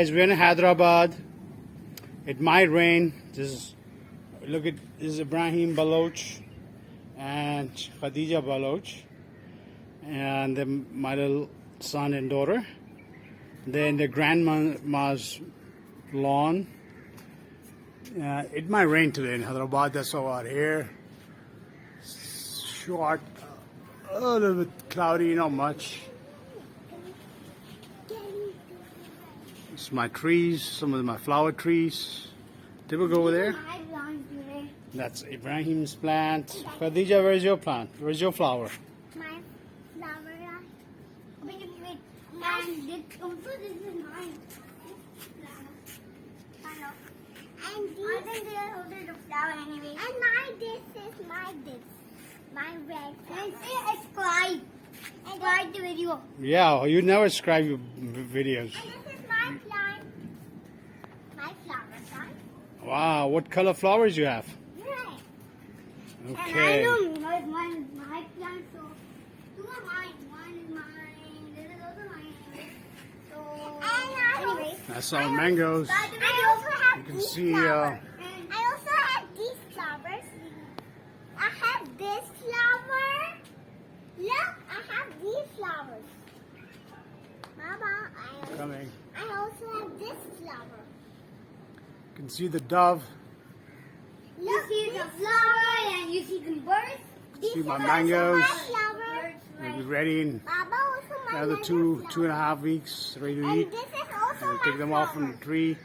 guys, we're in Hyderabad. It might rain. This is Ibrahim Baloch and Khadija Baloch, and my little son and daughter. They're in the grandma's lawn. It might rain today in Hyderabad. That's all out here. Short, a little bit cloudy, not much. It's my trees, some of my flower trees. Did we go over there? That's Ibrahim's plant. Khadija, where's your plant? Where's your flower? My flower. Wait. And this is mine. And I think they are holding the flower anyway. And this is my red flower. And say subscribe. Subscribe the video. Yeah, you never subscribe your videos. And this is my plant. My flower plant. Wow, what color flowers you have? Red. Okay. And I know my plant, so two are mine. One is mine. This is also mine. So anyway. That's all mangoes. I also have You can these see. flowers. I also have these flowers. I have this flower. Look, I have these flowers. Mama, Coming. I also have this flower. You can see the dove. Look, you see the flower and you see the birds. See my is also mangoes. my flower. They'll be ready in Baba, also my another mango two and a flower. half weeks, ready to And eat. this is also We'll my take them off from flower. the tree.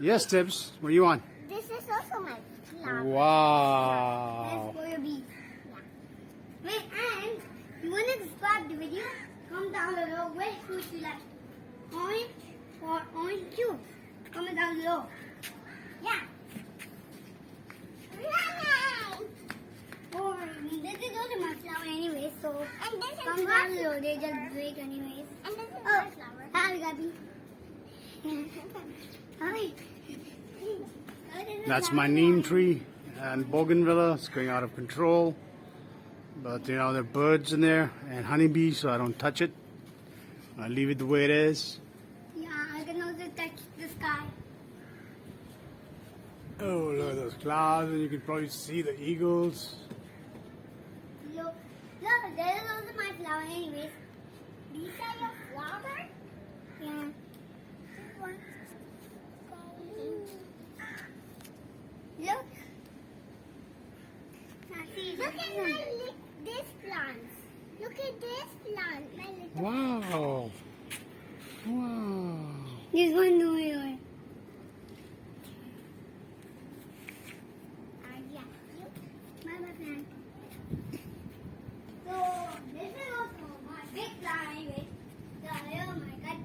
Yes, Tibbs. What do you want? This is also my flower. Wow. That's for your bees. Yeah. Wait, and you want to subscribe the video? Comment down below which fruit you like. Orange or orange juice? Comment down below. Yeah. Or this is also my flower anyway, so and this is comment down below. They just break anyways. And this is my flower. Hi, Gabby. Hi. That's my neem tree and bougainvillea. It's going out of control. But you know, there are birds in there and honeybees, so I don't touch it. I leave it the way it is. Yeah, I can also touch the sky. Oh, look at those clouds, and you can probably see the eagles. Look, there is also my flower anyways. These are your flowers? Yeah. This one. Look. Look at this plant. Look at this plant. My little Wow. Wow. This one no here. Yeah. My plant. So this is also my big plant anyway. Oh my god.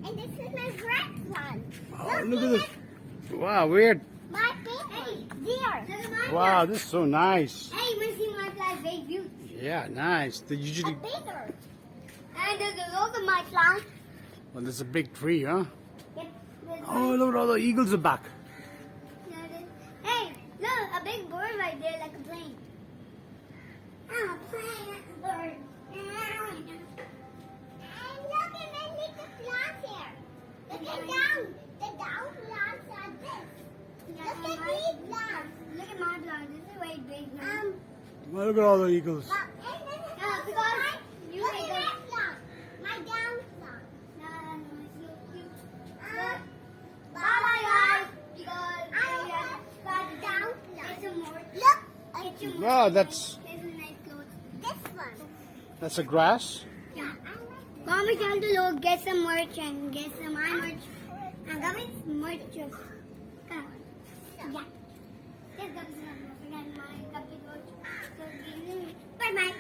And this is my red plant. Oh, look at this. Wow, weird. My baby. Deer. Look at my Wow, plant. this is so nice. Hey, you want to see my plant? Very beautiful. Yeah, nice. They usually. Bigger. And this is also my plant. Well, this is a big tree, huh? Yep. Oh, look at all the eagles are back. Hey, look, a big bird right there, like a plane. Oh, a plane, a bird. And look at my little plants here. Look at down. The down plants are this. Look at these plants. Look at my plant. This is way big now. Well, look at all the eagles. Because you look at my plant. My down plant. No, it's so cute. Bye-bye, guys. Because I got down plant. It's a more. Look. It's a more. Wow, that's It's a nice clothes. This one. that's a grass. Yeah. Comment down below, get some merch and get some my merch. And Gabi's merch. Yeah. Yes, Gabi's merch. And my Gabi merch. So, bye-bye.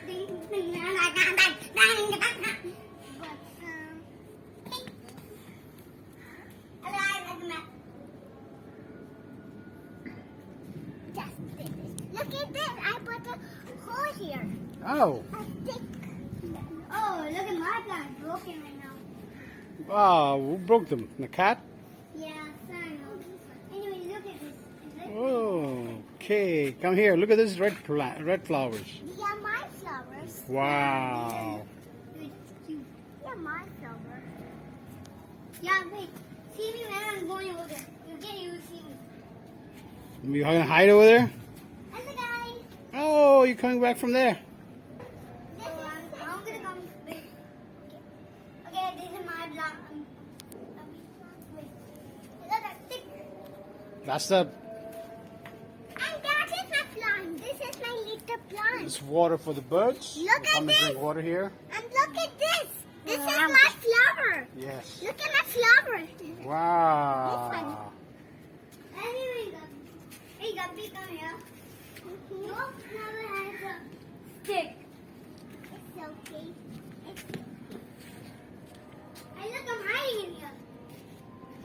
Look at this. I put a hole here. Oh, A stick. Oh, look at my plant. Broken right now. wow, who broke them? The cat? Yeah, sorry. Anyway, look at this. Oh, okay. Come here. Look at this red flowers. These are my flowers. Wow. It's cute. These are my flowers. Yeah, wait. See me when I'm going over there. You see me. You gonna hide over there? And the guy. Oh, you're coming back from there. So I'm gonna come. Wait. Okay, this is my block. Wait. Look at stick. That's the And that is my plant. This is my little plant. it's water for the birds. Look They at come and this. drink water here. And look at this. This is my flower. Yes. Look at my flower. Wow. Anyway, hey, Gabby, come here. Your flower has a stick. It's okay. Hey, look, I'm hiding in here.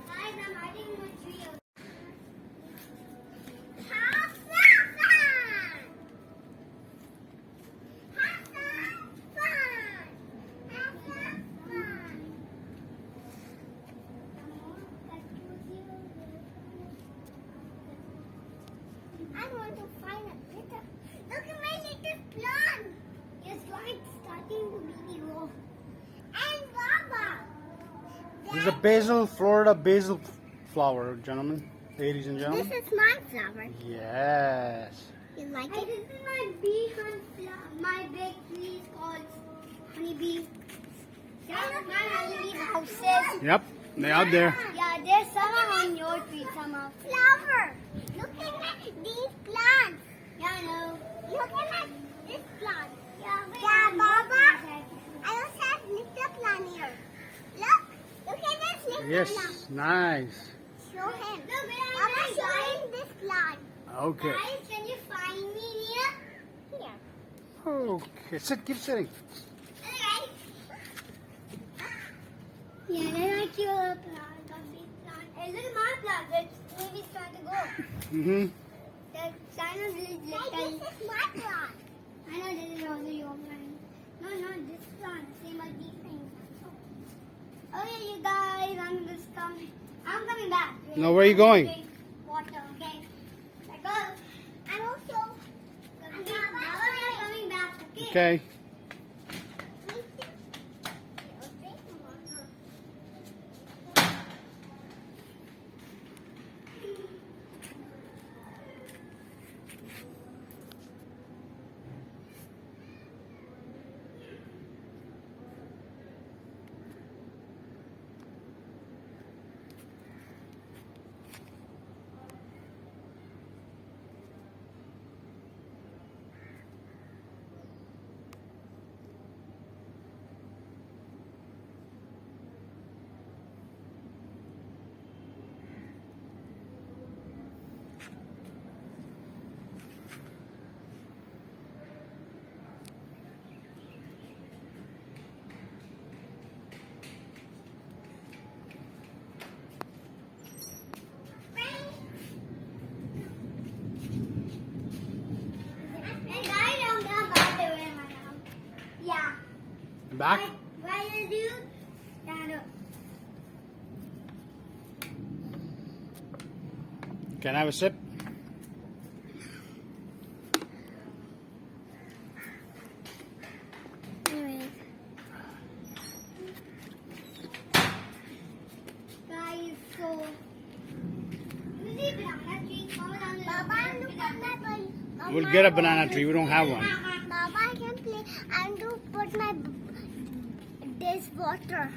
Guys, I'm hiding in the tree. Have some fun! Have some fun! Have some fun! I want to find a little. Look at my little plant. It's like starting to be grow. And Baba. This is a basil, Florida basil flower, gentlemen, ladies and This gentlemen. is my flower. Yes. You like it? This is my bee hunt flower. My big tree is called honeybee. Yeah, my honeybee houses. Yep, they're out there. Yeah, there's some on your tree, some are flower. Look at these plants. Yeah, I know. Look at this plant. Yeah, Baba. I also have little plant here. Look at this little plant. Yes, nice. Show him. Baba, show him this plant. Okay. Guys, can you find me here? Here. Okay, keep sitting. Alright. Yeah, then I kill a plant, a big plant. Hey, look at my plant. Maybe it's trying to go. Mm-hmm. The China's really little. This is my plant. I know this is also your plant. No, this plant. Same as these things. Okay, you guys, I'm coming back. No, where are you going? Drink water, okay? Let's go. I'm also coming back, okay? Okay. Back? Why did you stand up? Can I have a sip? Anyways. Guys, so you see banana tree? Baba, look at my ball. We'll get a banana tree. We don't have one. Baba, I can play and to put my this water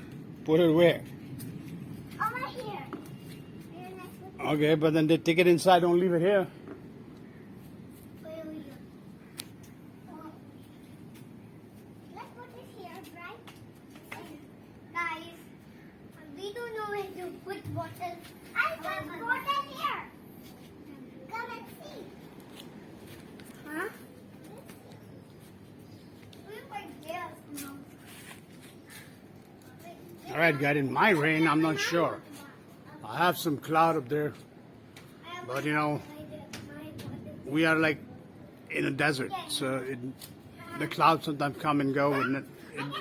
Put it where? over here. Okay, but then they take it inside. Don't leave it here. Where we go? Oh. Let's put it here, right? Guys, we don't know where to put water. I put water here. Come and see. Huh? We put there somehow. All right, got in my rain. I'm not sure. I have some cloud up there, but you know, we are like in a desert, so the clouds sometimes come and go, and it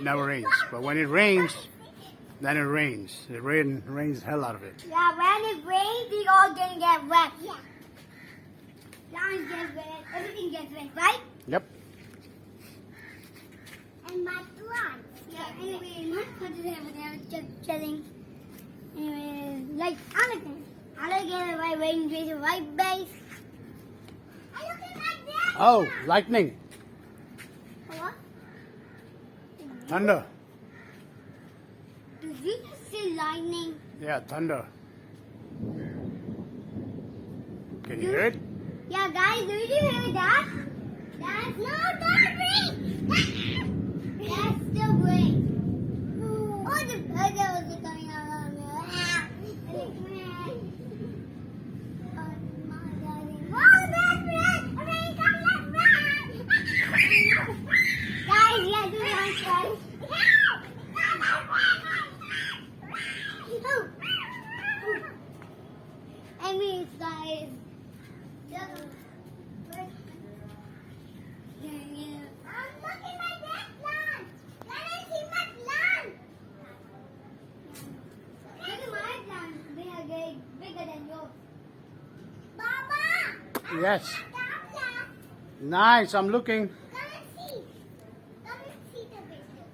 never rains. But when it rains, then it rains. It rains the hell out of it. Yeah, when it rains, we all gonna get wet. Yeah. Plants get wet, everything gets wet, right? Yep. And my plants. Yeah, anyway, my cousin over there just chilling. Like alligator. Alligator by waiting to the white base. I look at like this. Oh, lightning. What? Thunder. Did you just say lightning? Yeah, thunder. Can you hear it? Yeah, guys, did you hear that? That's not that rain. That's the rain. Oh, the weather was coming out of me. Oh, that's rain. Rain, come, let's run. Guys, yeah, do one try. I mean, guys. I'm looking at that plant. Let me see my plant. Look at my plant. Bigger than yours. Baba. Yes. That plant. Nice, I'm looking. Come and see. Come and see the picture.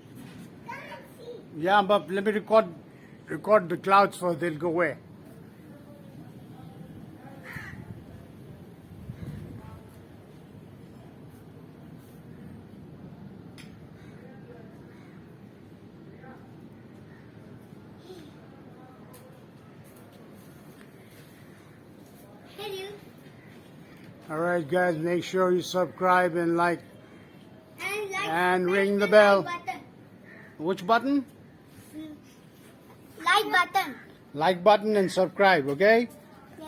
Come and see. Yeah, but let me record the clouds first, they'll go away. Hey, dude. Alright guys, make sure you subscribe and like. And press ring the bell. Like button. Which button? Like button. Like button and subscribe, okay?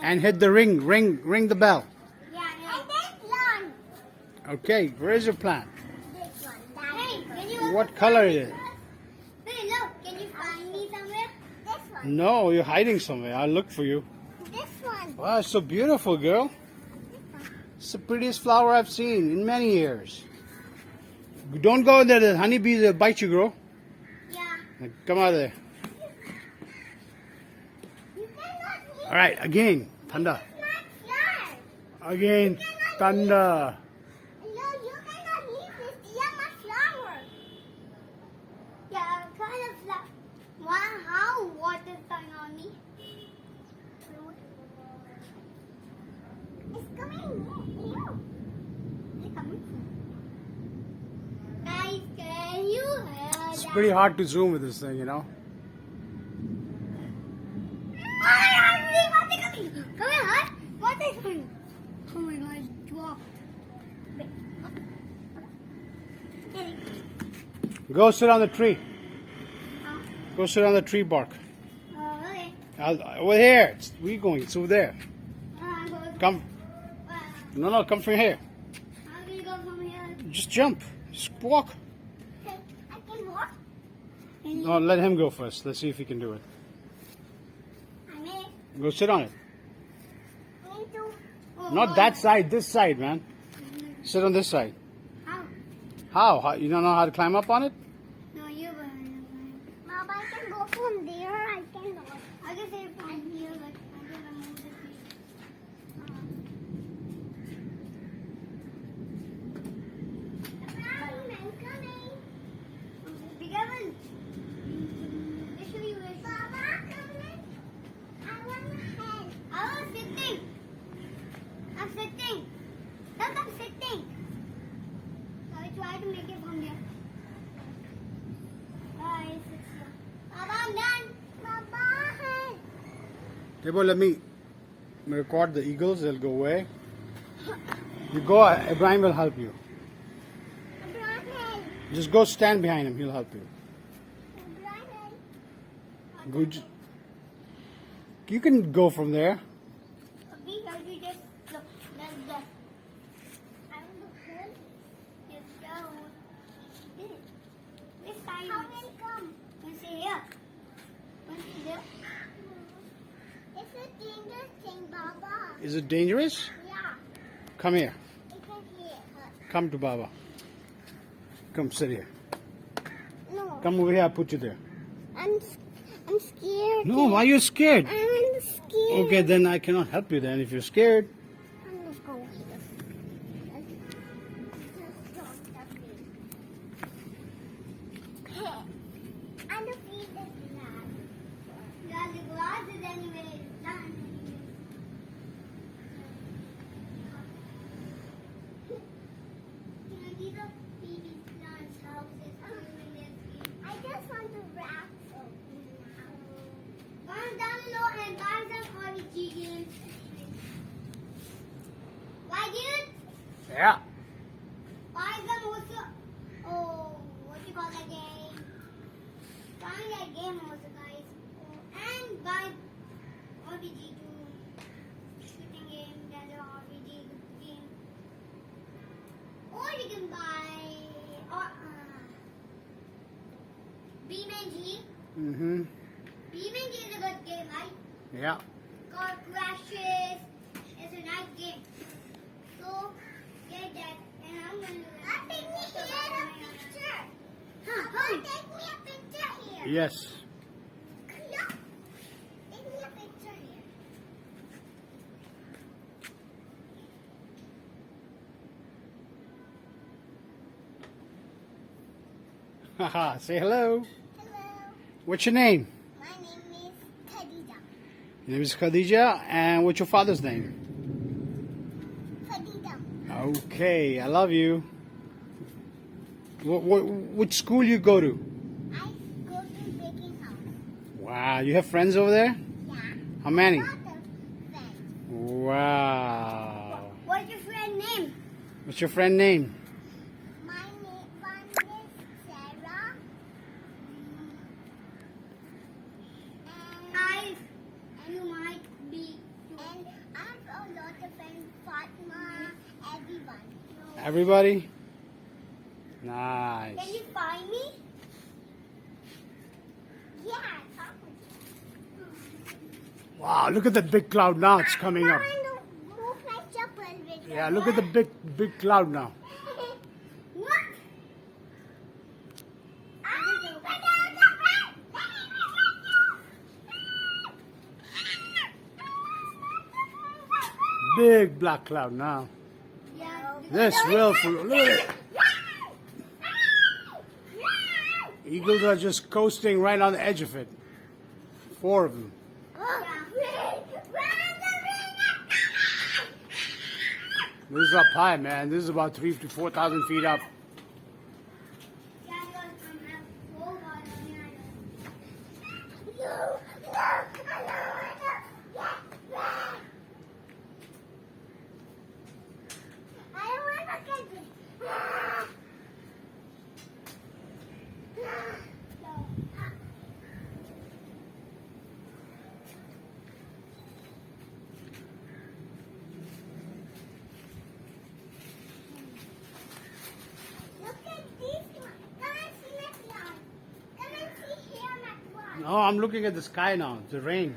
And hit the ring the bell. Yeah, and this one. Okay, where's your plant? This one. Hey, can you What color is it? Hey, look. Can you find me somewhere? This one. No, you're hiding somewhere. I'll look for you. This one. Wow, it's so beautiful, girl. It's the prettiest flower I've seen in many years. Don't go there, the honeybees will bite you, girl. Yeah. Come out of there. You cannot leave. Alright, again, thunder. My flower. Again, thunder. No, you cannot leave this. Yeah, my flower. Yeah, kind of flower. Wow, how water coming on me? It's coming. Ew. It's coming. Guys, can you hear It's that? pretty hard to zoom with this thing, you know. Water coming. Come here, huh? Water is coming. Oh my God, it's dropped. Go sit on the tree. Huh? Go sit on the tree bark. Okay. Over here. Where are you going? It's over there. I'm going. Come. No, come from here. How do you go from here? Just jump. Just walk. Okay, I can walk. No, let him go first. Let's see if he can do it. I may. Go sit on it. Going to. Oh, Not that side, this side, man. Sit on this side. How? How? You don't know how to climb up on it? No, you will. Mom, I can go from there. I cannot. I can say from here, but I can remove the piece. I'm coming. Be careful. Make sure you wish. Baba, come in. I want my hand. I was sitting. I'm sitting. Look, I'm sitting. So I try to make it from there. Bye, sister. Baba, I'm done. Baba, hand. Debo, let me record the eagles. They'll go away. You go. Ibrahim will help you. Ibrahim. Just go stand behind him. He'll help you. Ibrahim. Good. You can go from there. Because you just look. That's the. I don't look good. Just go. This time. How will it come? Let's see here. Let's see there. It's a dangerous thing, Baba. Is it dangerous? Yeah. Come here. It can hit. Come to Baba. Come sit here. No. Come over here. I'll put you there. I'm scared. No, why are you scared? I'm scared. Okay, then I cannot help you then if you're scared. I'm just going here. I'm the feet is glass. Yeah. Buy them also. Oh, what do you call that game? Find that game also, guys. Oh, and buy RPG too. Shooting game, that's an RPG game. Or you can buy BeamNG. Mm-hmm. BeamNG is a good game, right? Yeah. Car crashes. It's a nice game. So get that, and I'm gonna take me here a picture. Huh? Take me a picture here. Yes. Look. Take me a picture here. Haha. Say hello. Hello. What's your name? My name is Khadija. Your name is Khadija, and what's your father's name? Khadija. Okay, I love you. Which school you go to? I go to baking house. Wow, you have friends over there? Yeah. How many? Lot of friends. Wow. What's your friend name? What's your friend name? My name one is Sarah. And you might be. And I have a lot of friends. Fatma, everyone. Everybody? Can Nice. you find me? Yeah. Wow, look at that big cloud now. It's coming up. Move my chapel with Yeah, look at the big cloud now. What? Big black cloud now. Yeah. This will look at it. Eagles are just coasting right on the edge of it. 4 of them. This is up high, man. This is about 3,000 to 4,000 feet up. No, I'm looking at the sky now. The rain.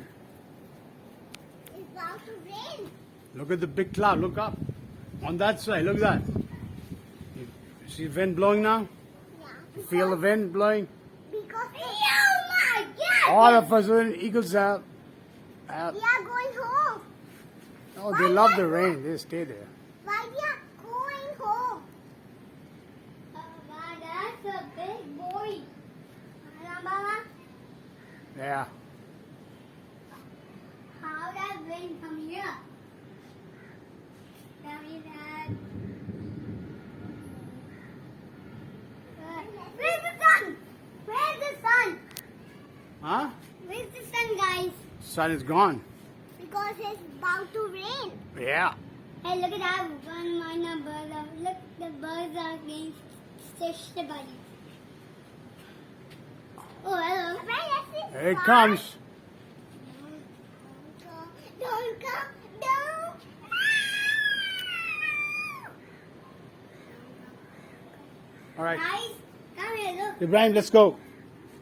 It's about to rain. Look at the big cloud. Look up. On that side. Look at that. You see the wind blowing now? Yeah. You feel the wind blowing? Because oh my God! All of us are in Eagles out. We are going home. Oh, they love the rain. They stay there. Why we are going home? Wow, that's a big boy. Baba, Yeah. how that wind from here? Tell me that. Where's the sun? Where's the sun? Huh? Where's the sun, guys? Sun is gone. Because it's about to rain. Yeah. Hey, look at that one minor bird. Look, the birds are getting stitched together. Oh, hello. Here it comes. Don't come. Don't. All right. Guys, come here, look. Ibrahim, let's go.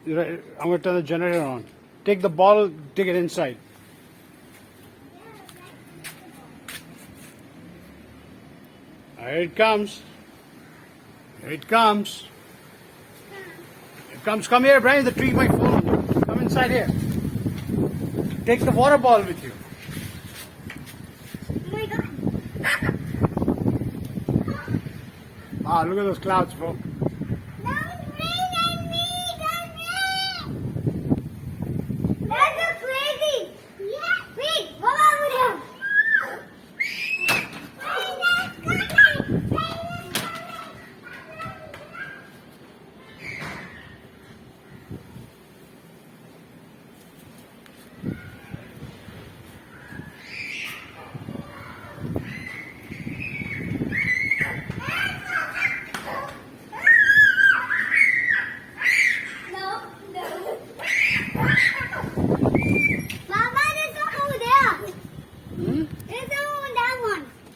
I'm going to turn the generator on. Take the ball, take it inside. Here it comes. Here it comes. Here it comes. Come here, Ibrahim. The tree might fall on you. Come inside here. Take the water ball with you. Oh my God. Wow, look at those clouds, folks. Don't rain on me. Don't rain. That's so crazy. Yeah. Wait, what about him?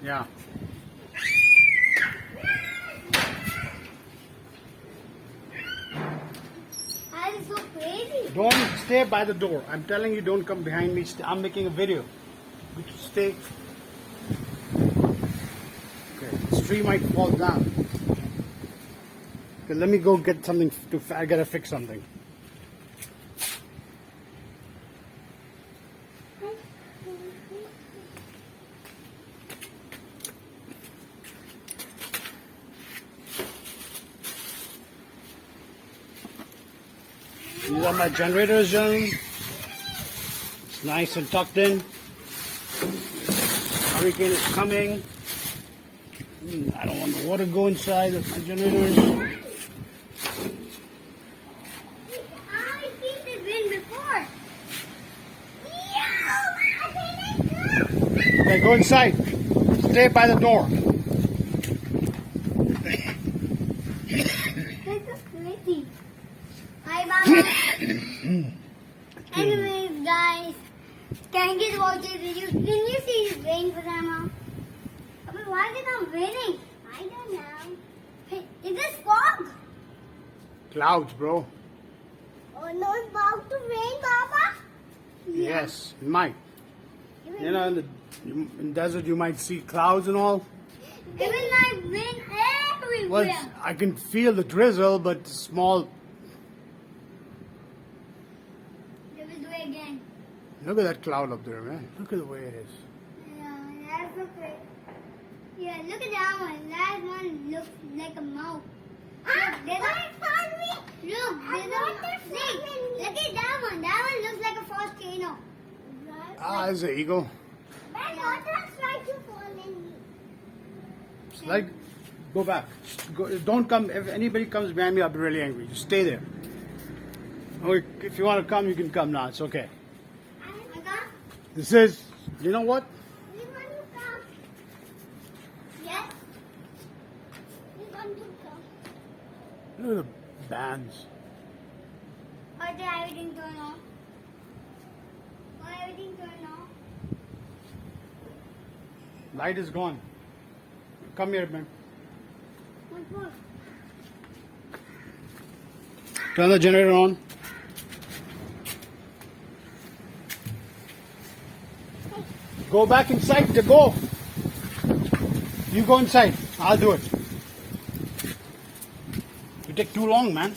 Yeah. That is so crazy. Don't stay by the door. I'm telling you, don't come behind me. I'm making a video. Stay. Okay. This tree might fall down. Okay, let me go get something I gotta fix something. These are my generators, gentlemen. It's nice and tucked in. Hurricane is coming. I don't want the water to go inside of my generators. I've seen this wind before. Okay, go inside. Stay by the door. This is crazy. Hi, Mama. Anyways, guys, can you watch this video? Didn't you see it rain for them, Mom? But why is it not raining? I don't know. Hey, is this fog? Clouds, bro. Oh no, it's about to rain, Papa. Yes, it might. You know, in the desert you might see clouds and all. It will like rain everywhere. Well, I can feel the drizzle, but small. It will do it again. Look at that cloud up there, man. Look at the way it is. Yeah, that's okay. Yeah, look at that one. That one looks like a mouth. Look, there's a, look, look at that one. That one looks like a volcano. Ah, there's an eagle. My daughter's trying to fall in. It's like, go back. Don't come. If anybody comes behind me, I'll be really angry. Just stay there. Or if you want to come, you can come now. It's okay. This is, you know what? We want to come. Yes. We want to come. Look at the bands. Or did everything turn off? Or everything turn off? Light is gone. Come here, man. What more? Turn the generator on. Go back inside to go. You go inside. I'll do it. You take too long, man.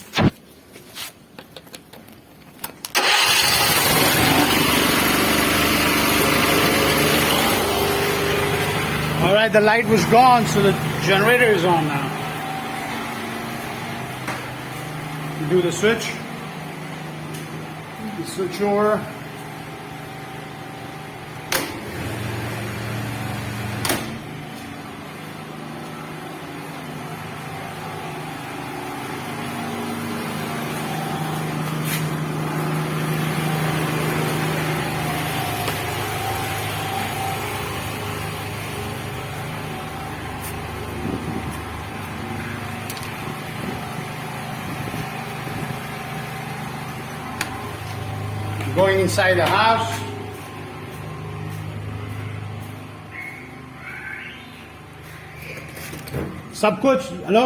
All right, the light was gone, so the generator is on now. You do the switch. You switch over. Going inside the house. सब कुछ hello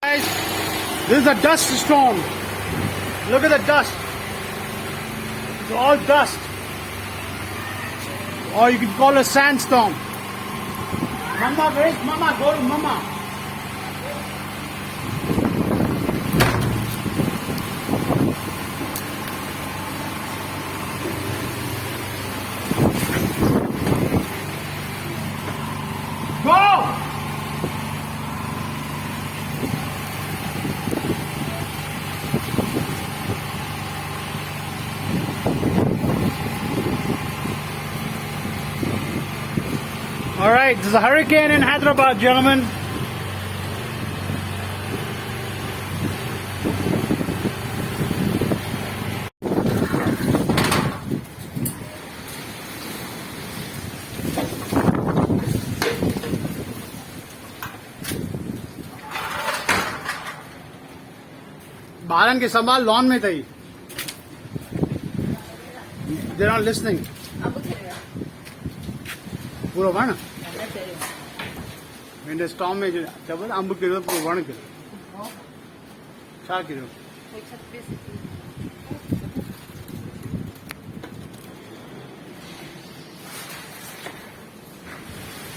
guys, this is a dust storm. Look at the dust. It's all dust. Or you could call it a sandstorm. Mama, where's Mama? Go to Mama. Go! All right, there's a hurricane in Hyderabad, gentlemen. बालन के संभाल lawn में थई. They're not listening. पूरो वण window storm में जब Amb Kiro पूरो वण किरो छा Kiro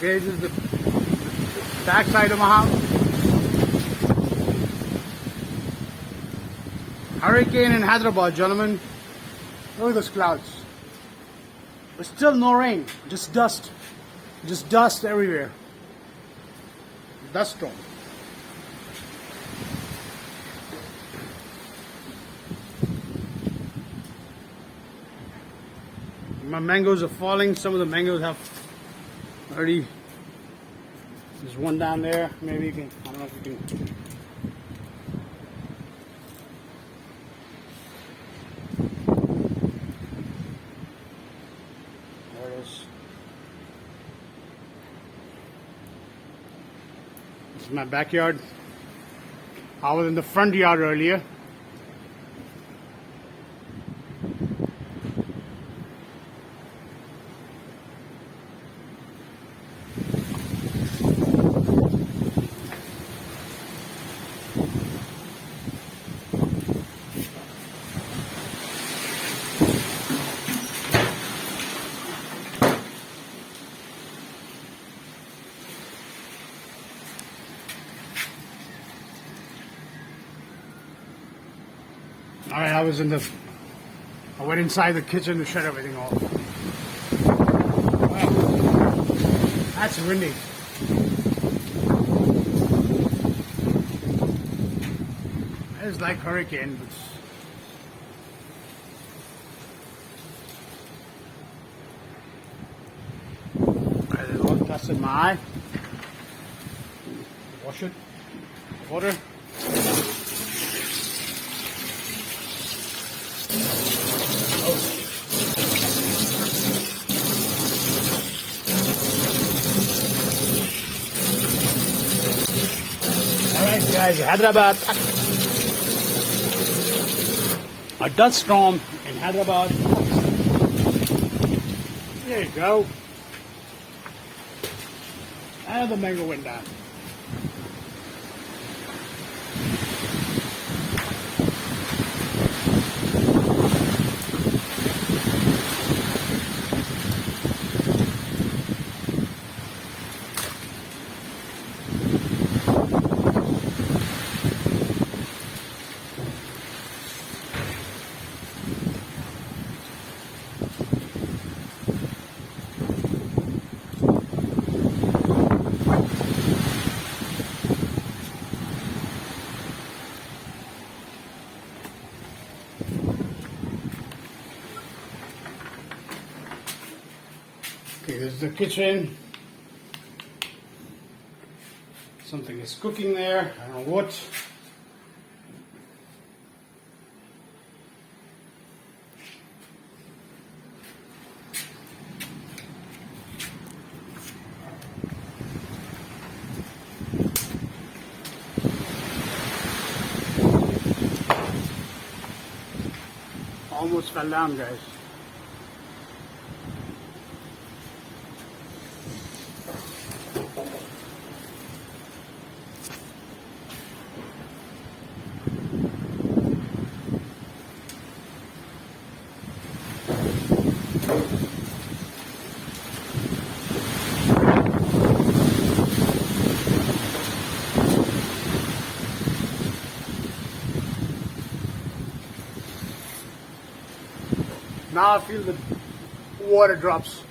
This is the back side of my house. Hurricane in Hyderabad, gentlemen. Look at those clouds. But still no rain, just dust. Just dust everywhere. Dust storm. My mangoes are falling. Some of the mangoes have already. There's one down there. Maybe you can. I don't know if you can. There it is. This is my backyard. I was in the front yard earlier. All right, I went inside the kitchen to shut everything off. Wow, that's windy. It's like hurricane, but there's a lot of dust in my eye. Wash it. Water. Alright guys, Hyderabad. A dust storm in Hyderabad. There you go. And the mango went down. Okay, this is the kitchen. Something is cooking there. I don't know what. Almost fell down, guys. Now I feel the water drops.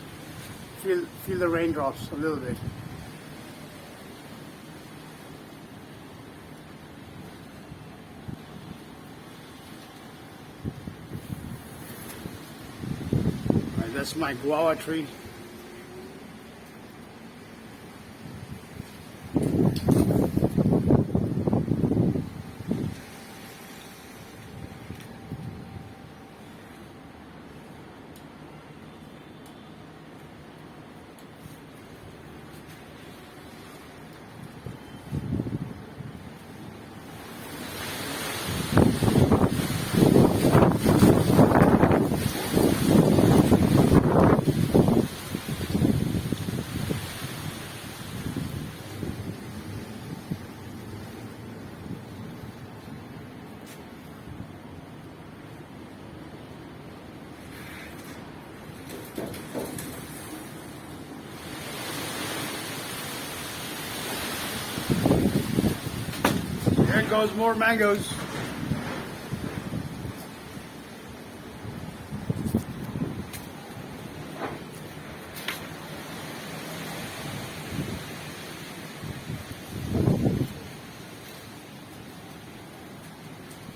Feel the raindrops a little bit. Right, that's my guava tree. There goes more mangoes.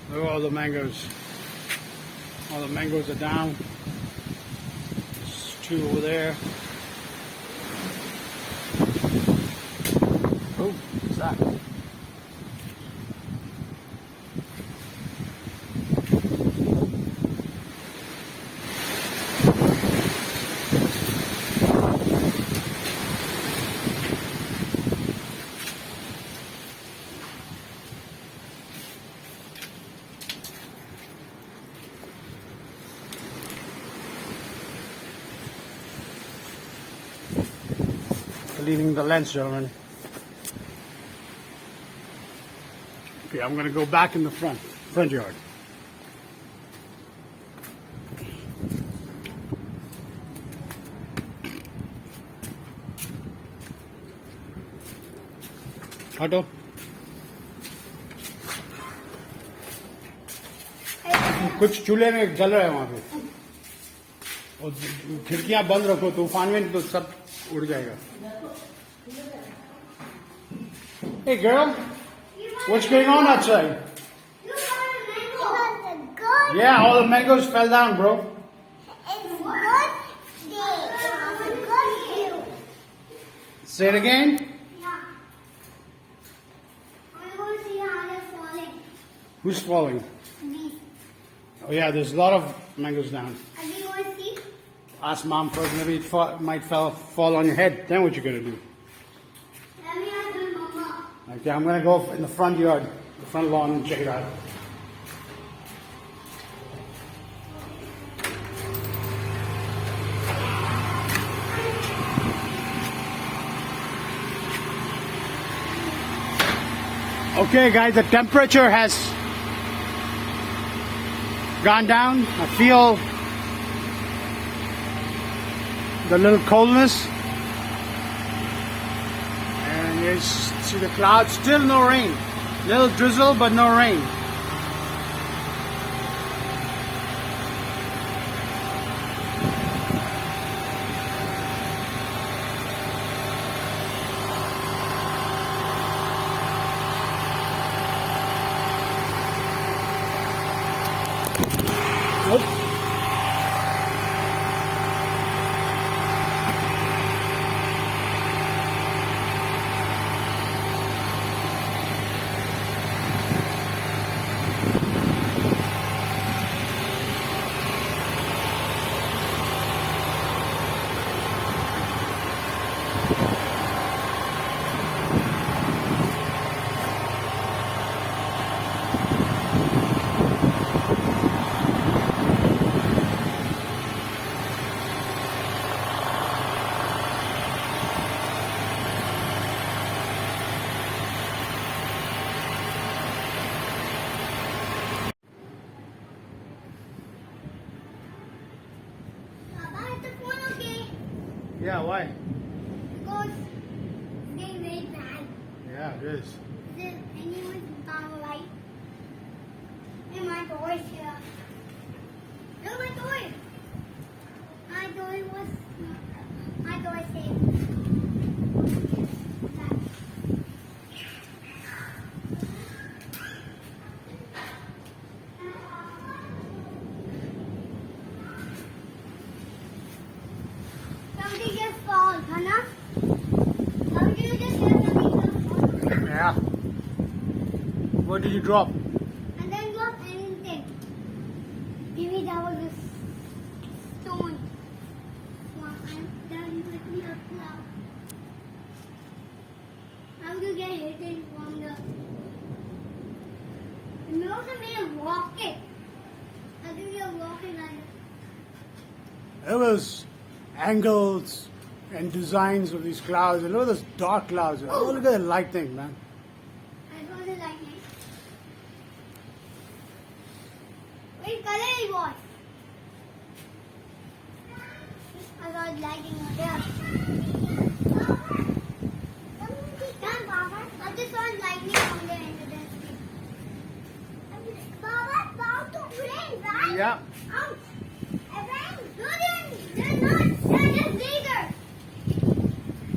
Look at all the mangoes. All the mangoes are down. There's two over there. Oh, what's that? Leaving the lens, gentlemen. Okay, I'm gonna go back in the front yard. Auto. कुछ चूल्हे में जल रहा है वहां पे और खिड़कियां बंद रखो तूफान में तो सब उड़ जाएगा. Hey girl, what's going on outside? Yeah, all the mangoes fell down, bro. It's good day. It's a good view. Say it again. Yeah. I'm going to see how they're falling. Who's falling? These. Oh yeah, there's a lot of mangoes down. Are you going to see? Ask mom first, maybe it might fall on your head. Then what you gonna do? Let me ask my mama. Okay, I'm gonna go in the front yard, the front lawn, and check it out. Okay, guys, the temperature has gone down. I feel the little coldness. And you see the clouds, still no rain. Little drizzle, but no rain. Nope. Papa, is the phone okay? Yeah, why? Because it's getting very bad. Yeah, it is. Is there anyone down right? And my toy here. Look, my toy. My toy was. My toy saved. Something just fall, Hannah. How did you just hear something just fall? Yeah. What did you drop? And then drop anything. Maybe that was a stone. Wow, I'm done with me up now. How do you get hit from the... It also made a rocket. How do you get a rocket like There was angles and designs of these clouds. And look at those dark clouds. Oh, look at the light thing, man. I saw the lightning. Which color it was? I saw the lightning over there. Come, Papa. I just saw lightning on there in the dustbin. Yeah. Ibrahim, they're just bigger.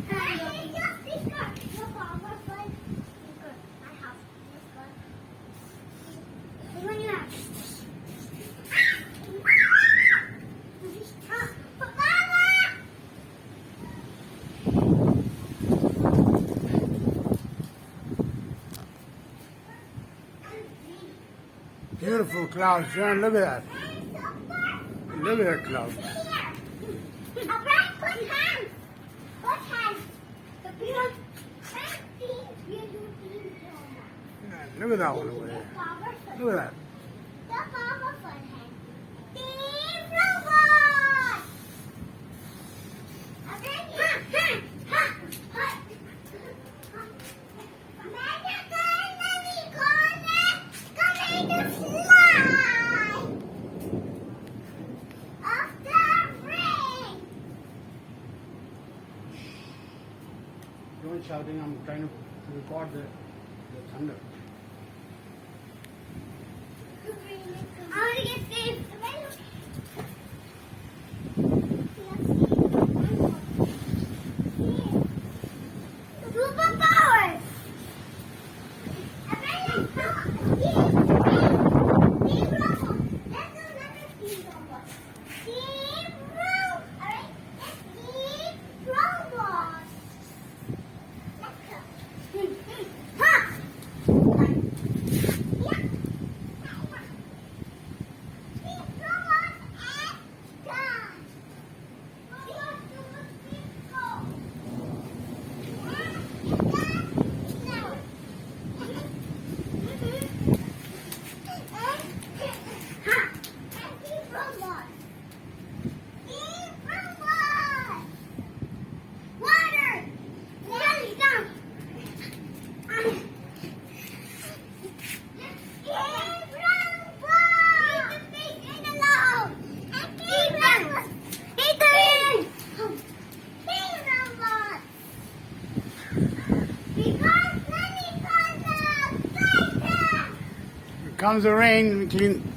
It's just bigger. Look, our friend. Bigger. I have this one. Which one you have? Beautiful clouds, John. Look at that. Look at that cloud. Look at that one over there. Look at that. Don't shouting. I'm trying to record the thunder. I want to get safe. Superpowers! Comes the rain, we clean